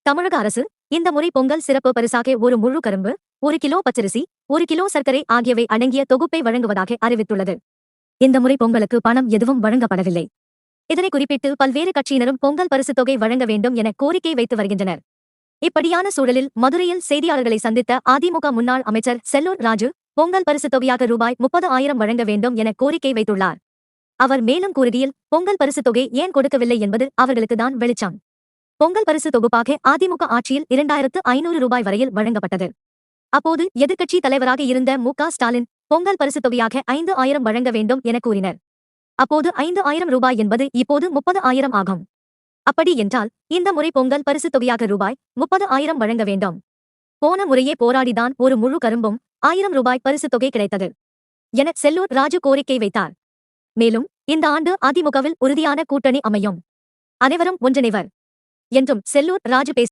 தமிழக அரசு இந்த முறை பொங்கல் சிறப்பு பரிசாக ஒரு முழு கரும்பு, 1 கிலோ பச்சரிசி, 1 கிலோ சர்க்கரை ஆகியவை அடங்கிய தொகுப்பை வழங்குவதாக அறிவித்துள்ளது. இந்த முறை பொங்கலுக்கு பணம் எதுவும் வழங்கப்படவில்லை. இதனை குறிப்பிட்டு பல்வேறு கட்சியினரும் பொங்கல் பரிசு தொகை வழங்க வேண்டும் என கோரிக்கை வைத்து வருகின்றனர். இப்படியான சூழலில் மதுரையில் செய்தியாளர்களை சந்தித்த அதிமுக முன்னாள் அமைச்சர் செல்லூர் ராஜு, பொங்கல் பரிசு தொகையாக ரூபாய் 30,000 வழங்க வேண்டும் என கோரிக்கை வைத்துள்ளார். அவர் மேலும் கூறுகையில், பொங்கல் பரிசு தொகை ஏன் கொடுக்கவில்லை என்பது அவர்களுக்கு தான் வெளிச்சம். பொங்கல் பரிசு தொகுப்பாக அதிமுக ஆட்சியில் 2,500 ரூபாய் வரையில் வழங்கப்பட்டது. அப்போது எதிர்க்கட்சி தலைவராக இருந்த மு.க. ஸ்டாலின், பொங்கல் பரிசு தொகையாக 5,000 வழங்க வேண்டும் என கூறினர். அப்போது 5,000 ரூபாய் என்பது இப்போது 30,000 ஆகும். அப்படி என்றால் இந்த முறை பொங்கல் பரிசு தொகையாக ரூபாய் 30,000 வழங்க வேண்டும். போன முறையே போராடிதான் ஒரு முழு கரும்பும் 1000 ரூபாய் பரிசு தொகை கிடைத்தது என செல்லூர் ராஜு கோரிக்கை வைத்தார். மேலும் இந்த ஆண்டு அதிமுகவில் உறுதியான கூட்டணி அமையும், அனைவரும் ஒன்றிணைவர் என்றும் செல்லூர் ராஜு பேசினார்.